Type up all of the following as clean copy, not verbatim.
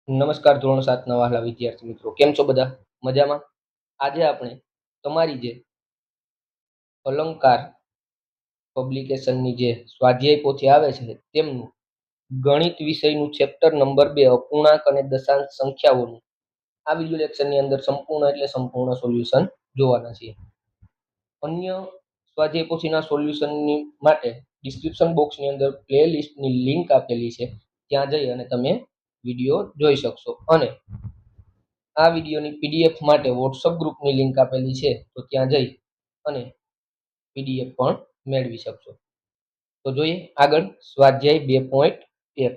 નમસ્કાર ધોરણ 7 ના વહાલા વિદ્યાર્થી મિત્રો, કેમ છો બધા? મજામાં? આજે આપણે તમારી જે અલંકાર પબ્લિકેશનની જે સ્વાધ્યાય પોથી આવે છે તેમનું ગણિત વિષયનું ચેપ્ટર નંબર 2 અપૂર્ણાંક અને દશાંશ સંખ્યાઓનું આ વિડિયો લેક્ચરની અંદર સંપૂર્ણ એટલે સંપૂર્ણ સોલ્યુશન જોવાના છીએ. અન્ય સ્વાધ્યાય પોથીના સોલ્યુશનની માટે ડિસ્ક્રિપ્શન બોક્સની અંદર પ્લેલિસ્ટની લિંક આપેલી છે, ત્યાં જઈ અને તમે વિડીયો જોઈ શકશો. અને આ વિડીયોની પીડીએફ માટે વોટ્સઅપ ગ્રુપની લિંક આપેલી છે, તો ત્યાં જઈ અને પીડીએફ પણ મેળવી શકશો. તો જોઈએ આગળ સ્વાધ્યાય 2.1.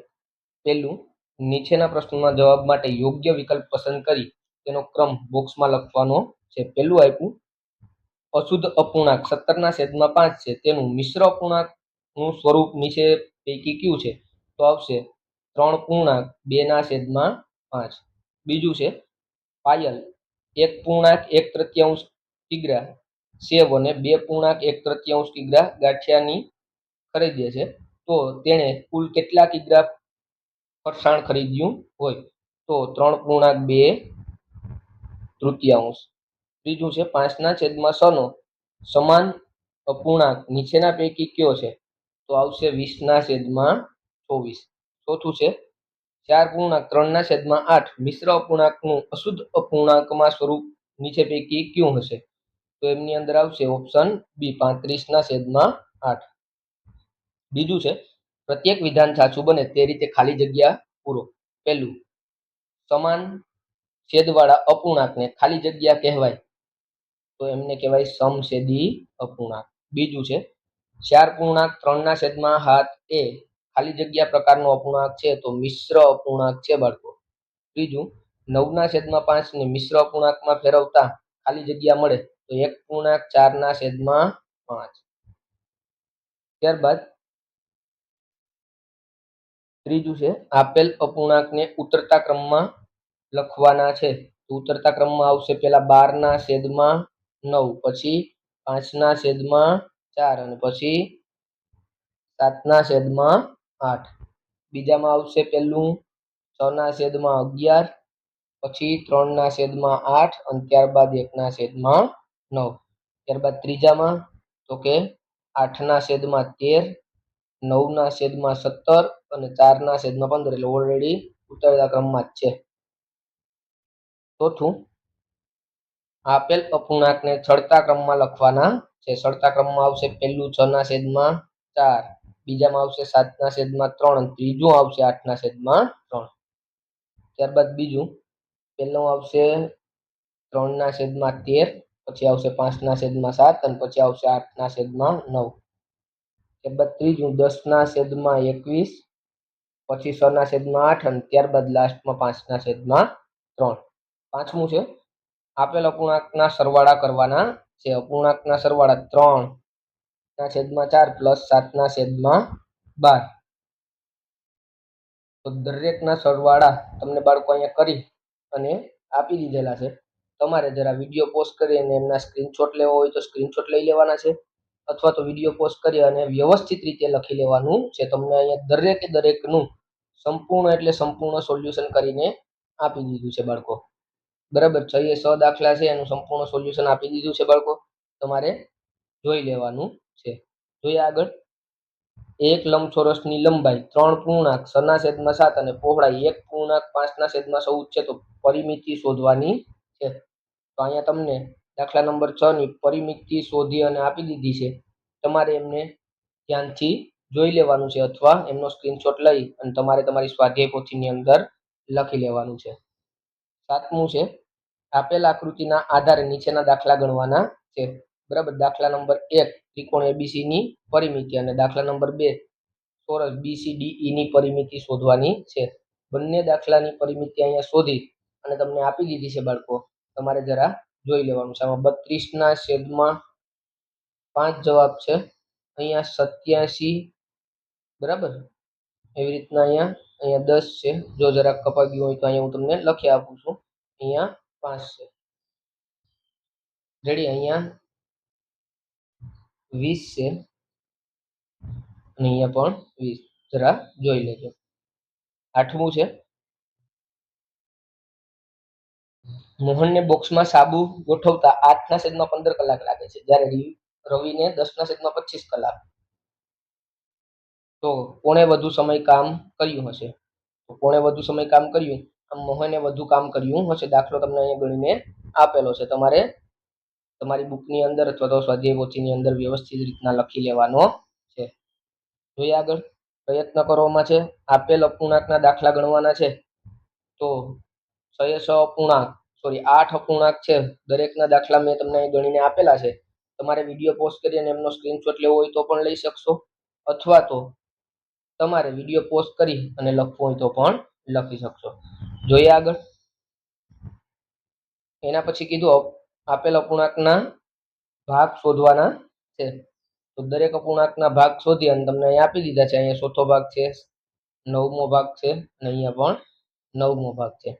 પહેલું, નીચેના પ્રશ્નોના જવાબ માટે યોગ્ય વિકલ્પ પસંદ કરી તેનો ક્રમ બોક્સમાં લખવાનો છે. પહેલું આપ્યું, અશુદ્ધ અપૂર્ણાંક 17/5 છે, તેનું મિશ્ર અપૂર્ણાંકનું સ્વરૂપ નીચે પૈકી કયું છે? તો આવશે 3.2/5. બીજું છે પાયલ 1.1/3 કિગ્રા સેવ અને 2.1/3 કિગ્રા ગાંઠિયાની ખરીદે છે, તો તેણે કુલ કેટલા કિગ્રા ફરસાણ ખરીદ્યું હોય? તો 3.2/3. ત્રીજું છે 5/6 નો સમાન અપૂર્ણાંક નીચેના પૈકી કયો છે? તો આવશે 20/24. ચોથું છે 4.3/8 મિશ્ર અપૂર્ણાંકનું અશુદ્ધ અપૂર્ણાંકમાં સ્વરૂપ નીચે પૈકી કયું હશે? તો એમની અંદર આવશે ઓપ્શન બી 35/8. બીજું છે પ્રત્યેક વિધાન સાચું બને તે રીતે ખાલી જગ્યા પૂરો. પહેલું, સમાન છેદવાળા અપૂર્ણાંકને ખાલી જગ્યા કહેવાય, તો એમને કહેવાય સમછેદી અપૂર્ણાંક. બીજું છે 4.3/7 એ ખાલી જગ્યા પ્રકારનો અપૂર્ણાંક છે, તો મિશ્ર અપૂર્ણાંક છે બાળકો. ત્રીજું, 9/5 ને મિશ્ર અપૂર્ણાંકમાં ફેરવતા ખાલી જગ્યા મળે, તો 1.4/5. ત્યારબાદ ત્રીજું છે આપેલ અપૂર્ણાંકને ઉતરતા ક્રમમાં લખવાના છે. તો ઉતરતા ક્રમમાં આવશે પેલા 12/9, પછી 5/4 અને પછી 7/8. બીજામાં આવશે પેલું 6/11, પછી 3/8 અને ત્યારબાદ 1/9. ત્યારબાદ ત્રીજામાં તો કે 8/13, 9/17 અને 4/15, એટલે ઓલરેડી ઉતરતા ક્રમમાં જ છે. ચોથું, આપેલ અપૂર્ણાંકને ચડતા ક્રમમાં લખવાના છે. ચડતા ક્રમમાં આવશે પહેલું 6/4, બીજામાં આવશે 7/3 અને ત્રીજું આવશે 8/3. ત્યારબાદ બીજું, પહેલું આવશે 3/13, પછી આવશે 5/7 અને પછી આવશે 8/9. ત્યારબાદ ત્રીજું 10/21, પછી 6/8 અને ત્યારબાદ લાસ્ટમાં 5/3. પાંચમું છે આપેલ અપૂર્ણાંકના સરવાળા કરવાના છે. અપૂર્ણાંકના સરવાળા 3/4 પ્લસ 7/12. તો દરેકના સરવાળા તમને બાળકો અહીંયા કરી અને આપી દીધેલા છે. તમારે જરા વિડીયો પોસ્ટ કરી અને એમના સ્ક્રીનશોટ લેવો હોય તો સ્ક્રીનશોટ લઈ લેવાના છે, અથવા તો વિડીયો પોસ્ટ કરી અને વ્યવસ્થિત રીતે લખી લેવાનું છે. તમને અહીંયા દરેકે દરેકનું સંપૂર્ણ એટલે સંપૂર્ણ સોલ્યુશન કરીને આપી દીધું છે બાળકો. બરાબર, 6 એ 6 દાખલા છે, એનું સંપૂર્ણ સોલ્યુશન આપી દીધું છે બાળકો. તમારે જોઈ લેવાનું છે. જોઈએ આગળ. એક લંબચોરસની લંબાઈ 3.6/7 અને પહોળાઈ 1.5/14 છે, તો પરિમિતિ શોધવાની છે. તો અહીંયા તમને દાખલા નંબર 6 ની પરિમિતિ શોધી અને આપી દીધી છે. તમારે એમને ધ્યાનથી જોઈ લેવાનું છે, અથવા એમનો સ્ક્રીનશોટ લઈ અને તમારે તમારી સ્વાધ્યાય પોથીની અંદર લખી લેવાનું છે. સાતમું છે આપેલ આકૃતિના આધારે નીચેના દાખલા ગણવાના છે. બરાબર, દાખલા નંબર 1 ત્રિકોણ એબીસી ની પરિમિતિ અને દાખલા નંબર 2 ચોરસ BCDE ની પરિમિતિ શોધવાની છે. બંને દાખલાની પરિમિતિ અહીંયા શોધી અને તમને આપી દીધી છે બાળકો. તમારે જરા જોઈ લેવાનું છે. આમાં 32/5 જવાબ છે, અહીંયા 87. બરાબર, એવી રીતના અહીંયા 10 છે. જો જરાક કપાઈ ગયું હોય તો અહીંયા હું તમને લખી આપું છું. અહીંયા 5 છે. રેડી, અહીંયા 20 છે અને અહીંયા પણ 20. જરા જોઈ લેજો. આઠમું છે મોહનને બોક્સમાં સાબુ ગોઠવતા 8/15 કલાક લાગે છે, જ્યારે રવિને 10/25 કલાક. તો કોણે વધુ સમય કામ કર્યું હશે? તો કોણે વધુ સમય કામ કર્યું? આમ મોહને વધુ કામ કર્યું હશે. દાખલો તમને અહીંયા ગણીને આપેલો છે. તમારે તમારી બુકની અંદર અથવા તો સ્વાધ્યાય પોથીની અંદર વ્યવસ્થિત રીતના લખી લેવાનો છે. જોઈએ આગળ. પ્રયત્ન કરવામાં છે. આપેલ અપૂર્ણાંકના દાખલા ગણવાના છે. તો 6 અપૂર્ણાંક 8 અપૂર્ણાંક છે. દરેકના દાખલા મેં તમને ગણીને આપેલા છે. તમારે વિડીયો પોઝ કરી અને એમનો સ્ક્રીનશોટ લેવો હોય તો પણ લઈ શકશો, અથવા તો તમારે વિડીયો પોઝ કરી અને લખવું હોય તો પણ લખી શકશો. જોઈએ આગળ. એના પછી કીધું આપેલ અપૂર્ણાંકના ભાગ શોધવાના છે. તો દરેક અપૂર્ણાંકના ભાગ શોધી અને તમને અહીંયા આપી દીધા છે. અહીંયા ચોથો ભાગ છે, 9મો ભાગ છે અને અહીંયા પણ 9મો ભાગ છે.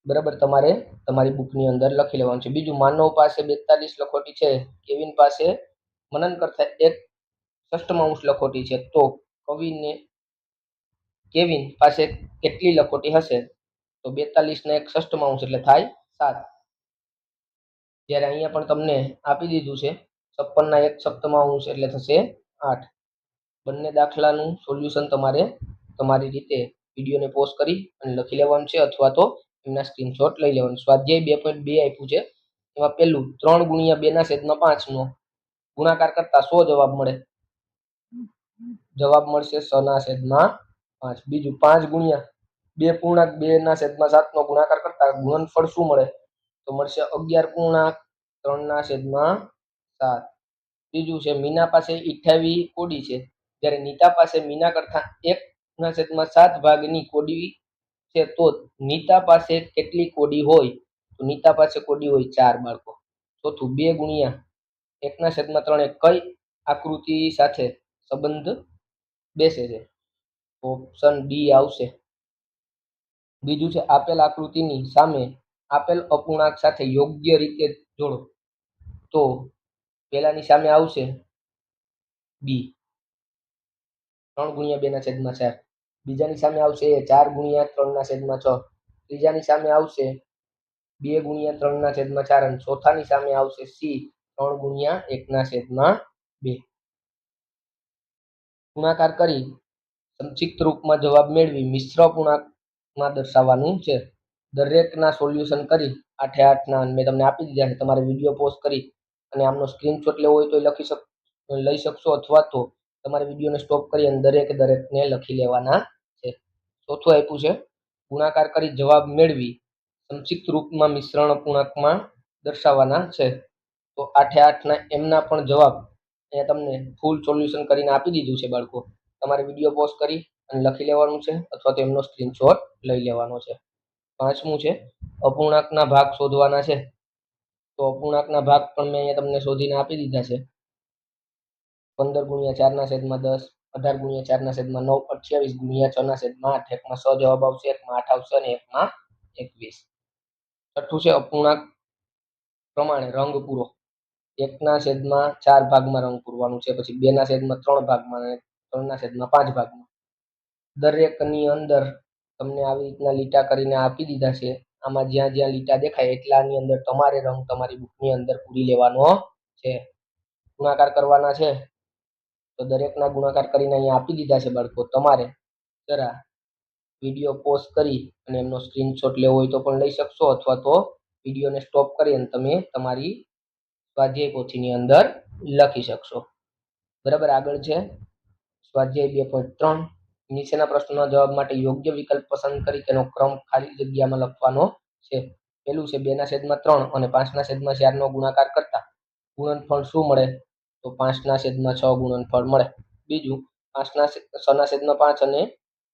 બરાબર, તમારે તમારી બુકની અંદર લખી લેવાનું છે. બીજું, માનવ પાસે 42 લખોટી છે, કેવિન પાસે મનન કરતા 1/6 લખોટી છે, તો કેવિન પાસે કેટલી લખોટી હશે? તો 42 ને 1/6 એટલે થાય 7. જ્યારે અહીંયા પણ તમને આપી દીધું છે 56 ના 1/7 એટલે થશે 8. બંને દાખલાનું સોલ્યુશન તમારે તમારી રીતે વિડીયોને પોઝ કરી અને લખી લેવાનું છે, અથવા તો એમના સ્ક્રીનશોટ લઈ લેવાનું. સ્વાધ્યાય 2.2 આપ્યું છે. એમાં પહેલું 3 × 2/5 નો ગુણાકાર કરતા 100 જવાબ મળે. જવાબ મળશે 6/5. બીજું, 5 × 2 નો ગુણાકાર કરતા ગુણનફળ શું મળે? તો મળશે 11 × 3/7. ત્રીજું છે, મીના પાસે 28 કોડી છે, જ્યારે નીતા પાસે મીના કરતા 1/7 ભાગની કોડી છે, તો નીતા પાસે કેટલી કોડી હોય? તો નીતા પાસે કોડી હોય 4 બાળકો. ચોથું, 2 × 1/3 કઈ આકૃતિ સાથે સંબંધ બેસે છે? ઓપ્શન ડી આવશે. બીજું છે, આપેલ આકૃતિની સામે આપેલ અપૂર્ણાંક સાથે યોગ્ય રીતે જોડો. તો પહેલાની સામે આવશે બી, 3 × 2/4. બીજાની સામે આવશે 4 × 3/6. ત્રીજાની સામે આવશે 2 × 3/4 અને ચોથાની સામે આવશે સી, 3 × 1/2. ગુણાકાર કરી સંક્ષિપ્ત રૂપમાં જવાબ મેળવી મિશ્ર અપૂર્ણાંકમાં દર્શાવવાનું છે. દરેકના સોલ્યુશન કરી 8/8 મેં તમને આપી દીધા છે. તમારે વિડીયો પોઝ કરી અને આમનો સ્ક્રીનશોટ લેવો હોય તો લઈ શકશો, અથવા તો તમારે વિડીયોને સ્ટોપ કરી અને દરેકને લખી લેવાના છે. ચોથું આપ્યું છે, ગુણાકાર કરી જવાબ મેળવી સંક્ષિપ્ત રૂપમાં મિશ્રણ અપૂર્ણાંકમાં દર્શાવવાના છે. તો 8/8 એમના પણ જવાબ અહીંયા તમને ફૂલ સોલ્યુશન કરીને આપી દીધું છે બાળકો. તમારે વિડીયો પોઝ કરી અને લખી લેવાનું છે, અથવા તો એમનો સ્ક્રીનશોટ લઈ લેવાનો છે. પાંચમું છે, અપૂર્ણાંકના ભાગ શોધવાના છે. તો અપૂર્ણાંકના ભાગ પણ મેં અહીંયા તમને શોધીને આપી દીધા છે. 15 × 4/10, 18 × 4/9, 28 × 6/8. એકમાં 6 જવાબ આવશે, એકમાં 8 આવશે અને એકમાં 21. છઠ્ઠું છે, અપૂર્ણાંક પ્રમાણે રંગ પૂરો. 1/4 ભાગમાં રંગ પૂરવાનું છે, પછી 2/3 ભાગમાં અને 3/5 ભાગમાં. દરેકની અંદર તમને આવી રીતના લીટા કરીને આપી દીધા છે. આમાં જ્યાં જ્યાં લીટા દેખાય એટલાની અંદર તમારે રંગ તમારી બુકની અંદર પૂરી લેવાનો છે. ગુણાકાર કરવાના છે, તો દરેકના ગુણાકાર કરીને અહીંયા આપી દીધા છે બાળકો. તમારે જરા વિડીયો પોઝ કરી અને એમનો સ્ક્રીનશોટ લેવો હોય તો પણ લઈ શકશો, અથવા તો વિડીયોને સ્ટોપ કરી અને તમે તમારી સ્વાધ્યાય પોથીની અંદર લખી શકશો. બરાબર, આગળ છે સ્વાધ્યાય 2.3. નીચેના પ્રશ્નોના જવાબ માટે યોગ્ય વિકલ્પ પસંદ કરી તેનો ક્રમ ખાલી જગ્યામાં લખવાનો છે. પહેલું છે 2/3 અને 5/4 નો ગુણાકાર કરતા ગુણનફળ શું મળે? તો 5/6 ગુણનફળ મળે. બીજું, 6/5 અને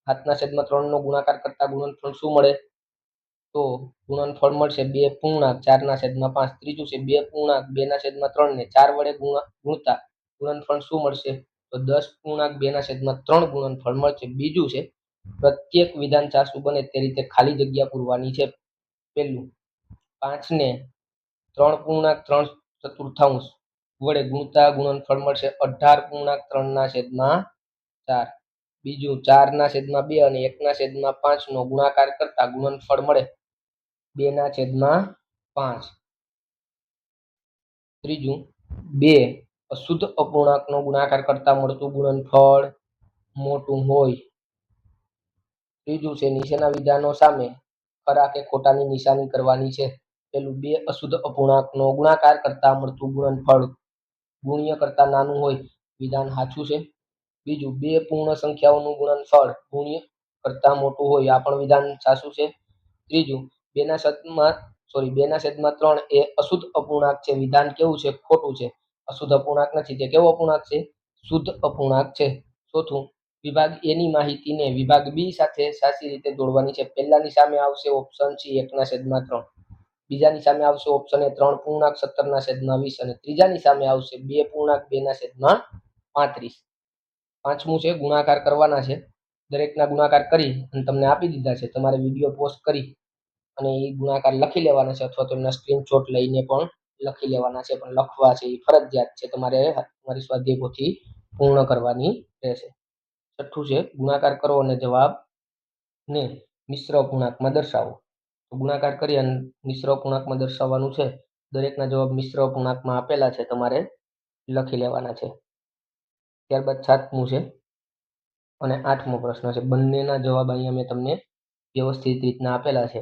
7/3 નો ગુણાકાર કરતા ગુણનફળ શું મળે? તો ગુણનફળ મળશે 2/4/5. ત્રીજું છે 2/2/3 ને 4 વડે ગુણતા ગુણનફળ શું મળશે? તો 10/2/3 ગુણનફળ મળશે. બીજું છે, પ્રત્યેક વિધાન ચાસુ બને તે રીતે ખાલી જગ્યા પૂરવાની છે. પહેલું, 5 ને 3/3 વડે ગુણતા ગુણનફળ મળશે 18/3/4. બીજું, 4/2 અને 1/5 નો ગુણાકાર કરતા ગુણનફળ મળે 2/5. ત્રીજું, 2 અશુદ્ધ અપૂર્ણાંકનો ગુણાકાર કરતા મળતું ગુણનફળ મોટું હોય. ત્રીજું છે નીચેના વિધાનો સામે ખરા કે ખોટાની નિશાની કરવાની છે. પેલું, 2 અશુદ્ધ અપૂર્ણાંકનો ગુણાકાર કરતા મળતું ગુણનફળ ગુણ્ય કરતા નાનું હોય, વિધાન સાચું છે. બીજું, 2 પૂર્ણ સંખ્યાઓનું ગુણનફળ ગુણ્ય કરતા મોટું હોય, આ પણ વિધાન સાચું છે. ત્રીજું, 2/3 એ અશુદ્ધ અપૂર્ણાંક છે, વિધાન કેવું છે? ખોટું છે. અશુદ્ધ અપૂર્ણાંક નથી, તે કેવો અપૂર્ણાંક છે? શુદ્ધ અપૂર્ણાંક છે. ચોથું, વિભાગ એ ની માહિતીને વિભાગ બી સાથે સાચી રીતે જોડવાની છે. પહેલાની સામે આવશે ઓપ્શન સી 1/3, બીજાની સામે આવશે ઓપ્શન એ 3.17/20 અને ત્રીજાની સામે આવશે 2.2/35. પાંચમું છે ગુણાકાર કરવાના છે. દરેકના ગુણાકાર કરી અને તમને આપી દીધા છે. તમારે વિડીયો પોસ્ટ કરી અને એ ગુણાકાર લખી લેવાના છે, અથવા તો એમના સ્ક્રીનશોટ લઈને પણ લખી લેવાના છે. પણ લખવા છે એ ફરજિયાત છે, તમારે તમારી સ્વાધ્યાય પોથી પૂર્ણ કરવાની રહેશે. છઠ્ઠું છે ગુણાકાર કરો અને જવાબ ને મિશ્ર અપૂર્ણાંકમાં દર્શાવો. તો ગુણાકાર કરી અને મિશ્ર અપૂર્ણાંકમાં દર્શાવવાનું છે. દરેકના જવાબ મિશ્ર અપૂર્ણાંકમાં આપેલા છે, તમારે લખી લેવાના છે. ત્યારબાદ સાતમું છે અને આઠમો પ્રશ્ન છે. બંનેના જવાબ અહીંયા મેં તમને વ્યવસ્થિત રીતના આપેલા છે.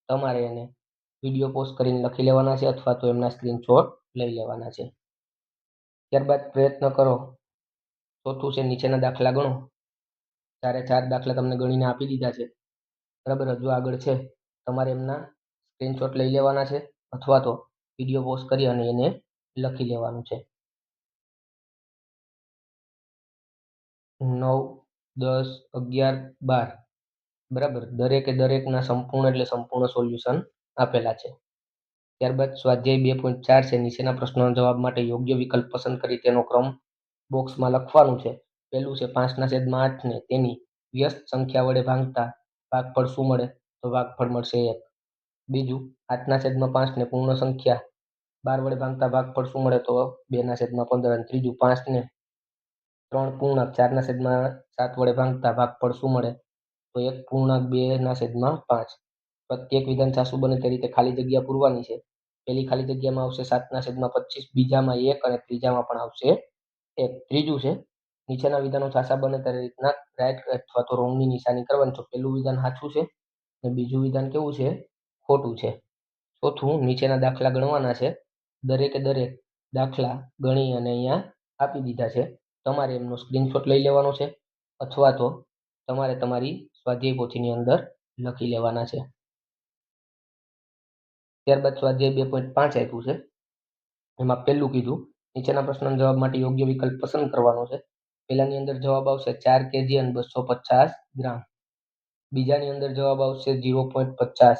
તમારે એને વિડીયો પોસ્ટ કરીને લખી લેવાના છે, અથવા તો એમના સ્ક્રીનશોટ લઈ લેવાના છે. ત્યારબાદ પ્રયત્ન કરો. ચોથું છે નીચેના દાખલા ગણો. 4 દાખલા તમને ગણીને આપી દીધા છે, બરાબર. હજુ આગળ છે, તમારે એમના સ્ક્રીનશોટ લઈ લેવાના છે, અથવા તો વિડીયો પોસ્ટ કરી અને એને લખી લેવાનું છે. 9, 10, 11, 12, બરાબર. દરેકના સંપૂર્ણ એટલે સંપૂર્ણ સોલ્યુશન આપેલા છે. ત્યારબાદ સ્વાધ્યાય 2.4 છે. નીચેના પ્રશ્નોના જવાબ માટે યોગ્ય વિકલ્પ પસંદ કરી તેનો ક્રમ બોક્સમાં લખવાનું છે. પહેલું છે 5/8 ને તેની વ્યસ્ત સંખ્યા વડે ભાંગતા ભાગફળ શું મળે? તો ભાગફળ મળશે 1. બીજું, 8/5 ને પૂર્ણ સંખ્યા 12 વડે ભાંગતા ભાગફળ શું મળે? તો 2/15. અને ત્રીજું, 5 ને 3 પૂર્ણાંક 4/7 વડે ભાંગતા ભાગફળ શું મળે? તો 1 પૂર્ણાંક 2/5. પ્રત્યેક વિધાન સાચું બને તે રીતે ખાલી જગ્યા પૂરવાની છે. પહેલી ખાલી જગ્યામાં આવશે 7/25, બીજામાં 1 અને ત્રીજામાં પણ આવશે 1. ત્રીજું છે નીચેના વિધાનો સાચા બને તે રીતના રાઈટ અથવા તો રોંગની નિશાની કરવાની. તો પહેલું વિધાન સાચું છે અને બીજું વિધાન કેવું છે? ખોટું છે. ચોથું, નીચેના દાખલા ગણવાના છે. દરેક દાખલા ગણી અને અહીંયા આપી દીધા છે. તમારે એમનો સ્ક્રીનશોટ લઈ લેવાનો છે, અથવા તો તમારે તમારી સ્વાધ્યાય પોથીની અંદર લખી લેવાના છે. ત્યારબાદ સ્વાધ્યાય 2.5 આપ્યું છે. એમાં પહેલું કીધું, નીચેના પ્રશ્નના જવાબ માટે યોગ્ય વિકલ્પ પસંદ કરવાનો છે. પહેલાની અંદર જવાબ આવશે 4 kg અને 250 ગ્રામ. બીજાની અંદર જવાબ આવશે 0.50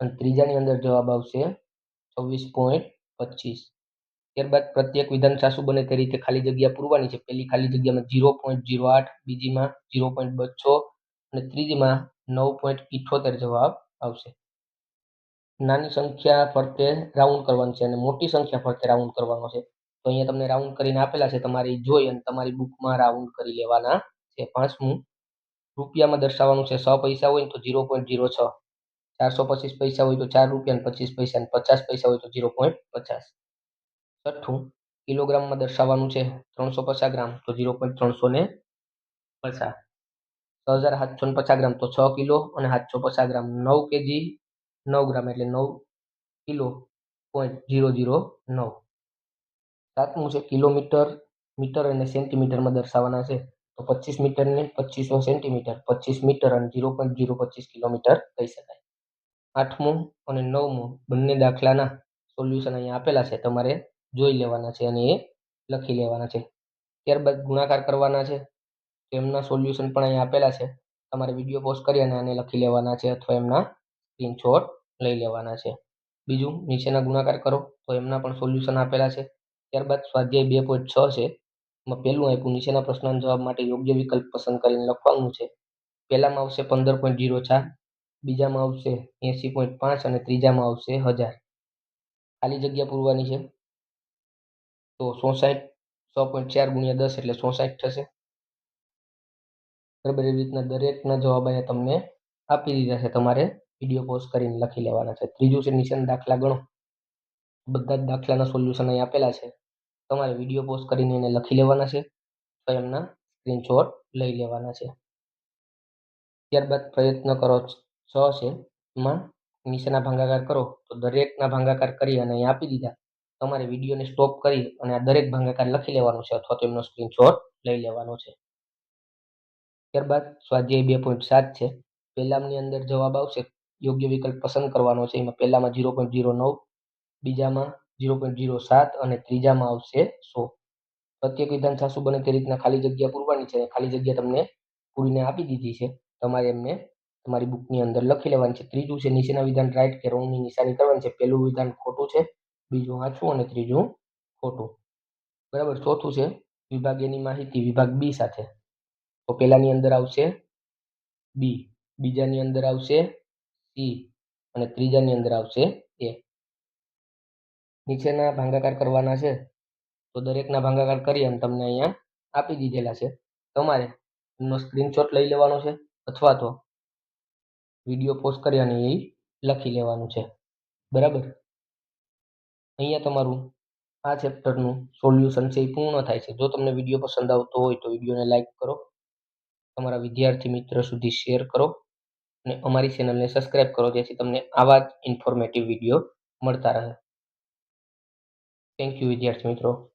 અને ત્રીજાની અંદર જવાબ આવશે 26.25. ત્યારબાદ પ્રત્યેક વિધાન સાચું બને તે રીતે ખાલી જગ્યા પૂરવાની છે. પહેલી ખાલી જગ્યામાં 0.08, બીજીમાં 0.32 અને ત્રીજીમાં 9.78 જવાબ આવશે. નાની સંખ્યા ફરતે રાઉન્ડ કરવાનું છે અને મોટી સંખ્યા ફરતે રાઉન્ડ કરવાનો છે. તો અહીંયા તમને રાઉન્ડ કરીને આપેલા છે, તમારે જોઈ અને તમારી બુકમાં રાઉન્ડ કરી લેવાના છે. પાંચમું, રૂપિયામાં દર્શાવવાનું છે. 100 પૈસા હોય તો 0.06, 425 પૈસા હોય તો 4 રૂપિયા અને 25 પૈસા અને 50 પૈસા હોય તો 0.50. છઠ્ઠું, કિલોગ્રામમાં દર્શાવવાનું છે. 350 ગ્રામ તો 0.350, 6750 ગ્રામ તો 6 કિલો અને 750 ગ્રામ. 9 કેજી 9 ગ્રામ એટલે 9 કિલો .009. સાતમું છે કિલોમીટર, મીટર અને સેન્ટીમીટરમાં દર્શાવવાના છે. તો 25 મીટરને 2500 સેન્ટીમીટર, 25 મીટર અને 0.025 કિલોમીટર કહી શકાય. આઠમું અને નવમું બંને દાખલાના સોલ્યુશન અહીંયા આપેલા છે, તમારે જોઈ લેવાના છે અને એ લખી લેવાના છે. ત્યારબાદ ગુણાકાર કરવાના છે. એમના સોલ્યુશન પણ અહીંયા આપેલા છે. તમારે વિડીયો પોસ્ટ કરી અને આને લખી લેવાના છે, અથવા એમના સ્ક્રીનશોટ લઈ લેવાના છે. બીજું, નીચેના ગુણાકાર કરો તો એમના પણ સોલ્યુશન આપેલા છે. ત્યારબાદ સ્વાધ્યાય 2.6 છે. એમાં પહેલું આપ્યું, નીચેના પ્રશ્નના જવાબ માટે યોગ્ય વિકલ્પ પસંદ કરીને લખવાનું છે. પહેલામાં આવશે 15.04, બીજામાં આવશે 80.5 અને ત્રીજામાં આવશે 1000. ખાલી જગ્યા પૂરવાની છે. તો 64, 100.4 ગુણ્યા 10 એટલે 64 થશે. બરાબર. એવી રીતના દરેકના જવાબ અહીંયા તમને આપી દીધા છે, તમારે વિડીયો પોઝ કરીને લખી લેવાના છે. ત્રીજું છે નીચેના દાખલા ગણો. બધા જ દાખલાના સોલ્યુશન અહીં આપેલા છે. તમારે વિડીયો પોઝ કરીને એને લખી લેવાના છે, તો એમના સ્ક્રીનશોટ લઈ લેવાના છે. ત્યારબાદ પ્રયત્ન કરો 6 છે, એમાં નીચેના ભાગાકાર કરો તો દરેકના ભાગાકાર કરી અને અહીં આપી દીધા. તમારે વિડીયોને સ્ટોપ કરી અને આ દરેક ભાગાકાર લખી લેવાનો છે અથવા તો એમનો સ્ક્રીનશોટ લઈ લેવાનો છે. ત્યારબાદ સ્વાધ્યાય 2.7 છે. પહેલાની અંદર જવાબ આવશે, યોગ્ય વિકલ્પ પસંદ કરવાનો છે. એમાં પહેલામાં 0.09, બીજામાં 0.07 અને ત્રીજામાં આવશે 100. પ્રત્યેક વિધાન સાચું બને તે રીતના ખાલી જગ્યા પૂરવાની છે. ખાલી જગ્યા તમને પૂરીને આપી દીધી છે. તમારે એમને તમારી બુકની અંદર લખી લેવાની છે. ત્રીજું છે નીચેના વિધાન રાઈટ કે રોંગની નિશાની કરવાની છે. પહેલું વિધાન ખોટું છે, બીજું સાચું અને ત્રીજું ખોટું. બરાબર. ચોથું છે વિભાગ એની માહિતી વિભાગ બી સાથે. તો પહેલાની અંદર આવશે બી, બીજાની અંદર આવશે સી અને ત્રીજાની અંદર આવશે એ. નીચેના ભાગાકાર કરવાના છે, તો દરેકના ભાગાકાર કરી અને તમને અહીંયા આપી દીધેલા છે. તમારે એમનો સ્ક્રીનશોટ લઈ લેવાનો છે અથવા તો વિડીયો પોઝ કરી અને એ લખી લેવાનું છે. બરાબર. અહીંયા તમારું આ ચેપ્ટરનું સોલ્યુશન છે એ પૂર્ણ થાય છે. જો તમને વિડીયો પસંદ આવતો હોય તો વિડીયોને લાઈક કરો, તમારા વિદ્યાર્થી મિત્ર સુધી શેર કરો અને અમારી ચેનલને સબસ્ક્રાઇબ કરો, જેથી તમને આવા જ ઇન્ફોર્મેટિવ વિડીયો મળતા રહે. થેન્ક યુ વિદ્યાર્થી મિત્રો.